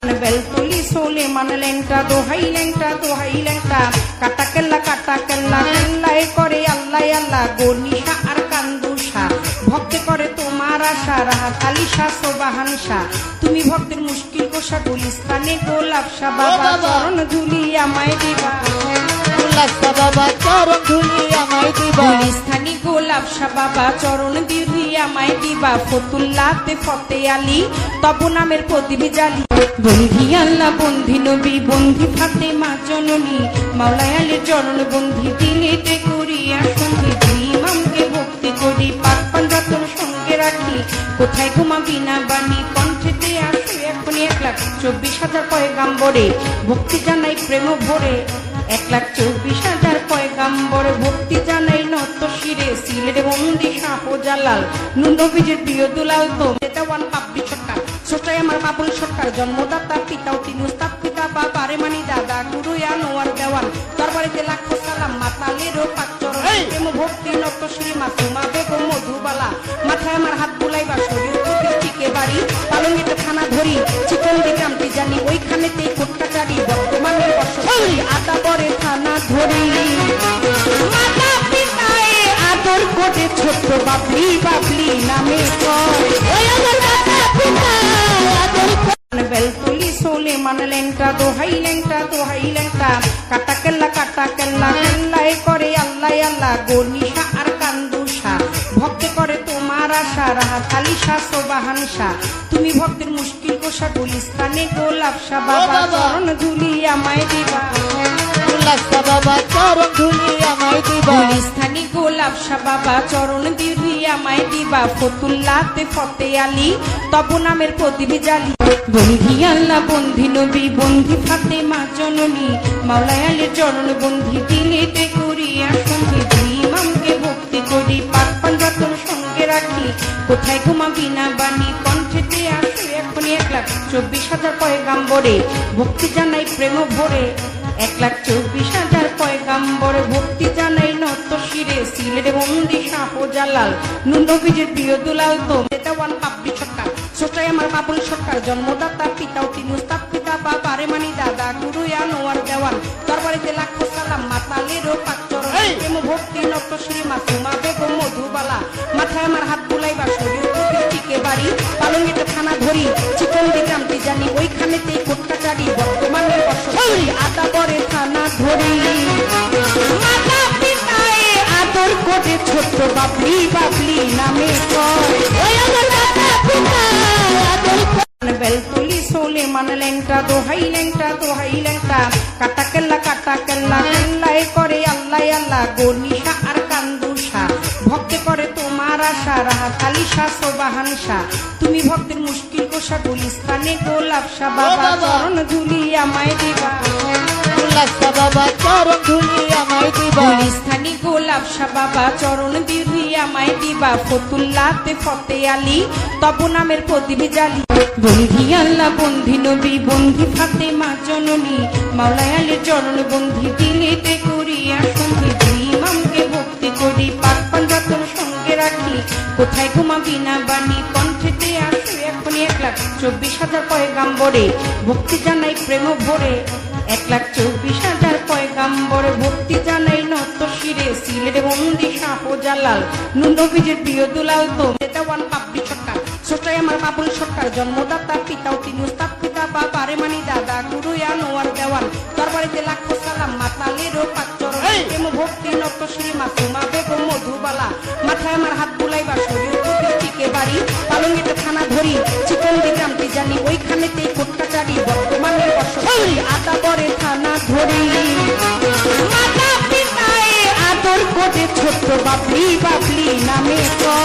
বেলতলি সোলে মানলেনটা দোহাই লেংটা কাটা কেল্লা কেল্লায় করে আল্লাহ আল্লাহ গনিশা আর কান্দুষা ভক্তে করে তোমার আশা রাহাত আলী শাহ সোবাহান শাহ তুমি ভক্তের মুশকিল কোষা গুলিস্তানে গোলাপ শাহ বাবা চরণ ধুলি আমায় দিবা বাবা চরণ ধুলি আমায় দিবা গুলিস্তানি গোলাপ শাহ বাবা চরণ ধুলি আমায় দিবা ফতুল্লাতে ফতে আলী তব নামের প্রদীপ জালি বন্ধি আল্লাহ বন্ধি নবী বন্ধি ফাতেমা জননী মাওলায় আলীর চরণ বন্ধি দিলেতে করিয়া সন্ধি ইমামকে ভক্তি করি পাক পাঞ্জাতন সঙ্গে রাখি কোথায় ঘুমাবি না বাণী কণ্ঠেতে আসো এখন 1,24,000 পয়গাম্বরে ভক্তি জানাই প্রেম ভরে 1,24,000 পয়গাম্বরে ভক্তি জানাই নত শিরে সিলেট বন্দি শাহজালাল নবীজির প্রিয় দুলাল তো দেওয়ান পাপড়ি সরকার সোটাই আমার বাবুল সরকার জন্মদাতা পিতাও তিনি উস্তাদ পিতা বাবা রে মানি দাদা গুরু আনোয়ার দেওয়ান দরবারিতে লাখো সালাম মাতালেরও পাকচর প্রেম ভক্তি নত শ্রী মাসুমা বেগম মধুবালা মাথায় আমার হাত বুলাইবা শরীর টিকে বাড়ি পালঙ্গিতে খানা ধরি চিকন দিকামটি জানি ওইখানেতেই কোটকাচারি বর্তমানে বসবাসী আদা পরে থানা ধরি মাতা পিতায়ে আদর করে ছোট্ট বাবলি বাবলি নামে কয় ওই আমার মাতা পিতা আদর বেলতলি সোলে মানলেনটা দোহাই লেংটা কাটা কেল্লায় করে আল্লাহ আল্লাহ গনিশা আর কান্দুষা ভক্তে করে তোমার আশা রাহাত আলী শাহ সোবাহান শাহ তুমি ভক্তের মুশকিল কোষা গুলিস্তানে গোলাপ শাহ বাবা চরণ ধুলি আমায় দিবা বাবা চরণ ধুলি আমায় দিবা গুলিস্তানি গোলাপ শাহ বাবা চরণ ধুলি আমায় দিবা ফতুল্লাতে ফতে আলী তব নামের প্রদীপ জালি বন্ধি আল্লাহ বন্ধি নবী বন্ধি ফাতেমা জননী মাওলায় আলীর চরণ বন্ধি দিলেতে করিয়া সন্ধি ইমামকে ভক্তি করি পাক পাঞ্জাতন সঙ্গে রাখি কোথায় ঘুমাবি না বাণী কণ্ঠেতে আসো এখন 1,24,000 পয়গাম্বরে ভক্তি জানাই প্রেম ভরে 1,24,000 পয়গাম্বরে ভক্তি জানাই নত শিরে সিলেট বন্দি শাহজালাল নবীজির প্রিয় দুলাল তো দেওয়ান পাপড়ি সরকার সোটাই আমার বাবুল সরকার জন্মদাতা পিতাও তিনি উস্তাদ পিতা বাবা রে মানি দাদা গুরু আনোয়ার দেওয়ান দরবারিতে লাখো সালাম মাতালেরও পাকচর প্রেম ভক্তি নত শ্রী মাসুমা বেগম মধুবালা মাথায় আমার হাত বুলাইবা শরীর টিকে বাড়ি পালঙ্গিতে খানা ধরি চিকন দিকামটি জানি ওইখানেতেই কোটকাচারি বর্তমানে বসবাসী আদা পরে থানা ধরি মাতা পিতায়ে আদর করে ছোট্ট বাবলি বাবলি নামে কয় ওই আমার মাতা পিতা আদর বেলতলি সোলে মানলেনটা দোহাই লেংটা কাটা কেল্লায় করে আল্লাহ আল্লাহ গনিশা আর কান্দুষা ভক্তে করে তোমার আশা রাহাত আলী শাহ সোবাহান শাহ তুমি ভক্তের মুশকিল কোষা গুলিস্তানে গোলাপ শাহ বাবা চরণ ধুলি আমায় দিবা বাবা চরণ ধুলি আমায় দিবা গুলিস্তানি গোলাপ শাহ বাবা চরণ ধুলি আমায় দিবা ফতুল্লাতে ফতে আলী তব নামের প্রদীপ জালি বন্ধি আল্লাহ বন্ধি নবী বন্ধি ফাতেমা জননী মাওলায় আলীর চরণ বন্ধি দিলেতে করিয়া সন্ধি ইমামকে ভক্তি করি পাক পাঞ্জাতন সঙ্গে রাখি কোথায় ঘুমাবি না বাণী কণ্ঠেতে আসো এখন 1,24,000 পয়গাম্বরে ভক্তি জানাই প্রেম ভরে 1,24,000 পয়গাম্বরে ভক্তি জানাই নত শিরে সিলেট বন্দি শাহজালাল নবীজির প্রিয় দুলাল তো দেওয়ান পাপড়ি সরকার সোটাই আমার বাবুল সরকার জন্মদাতা পিতাও তিনি উস্তাদ পিতা বাবা রে মানি দাদা গুরু আনোয়ার দেওয়ান দরবারিতে লাখো সালাম মাতালেরও পাকচর প্রেম ভক্তি নত শ্রী মাসুমা বেগম মধুবালা মাথায় আমার হাত বুলাইবা শরীর টিকে বাড়ি পালঙ্গিতে খানা ধরি চিকন দিকামটি জানি ওইখানেতেই কোটকাচারি বর্তমানে বসবাসী আদা পরে থানা ধরি মাতা পিতায়ে আদর করে ছোট্ট বাবলি বাবলি নামে কয়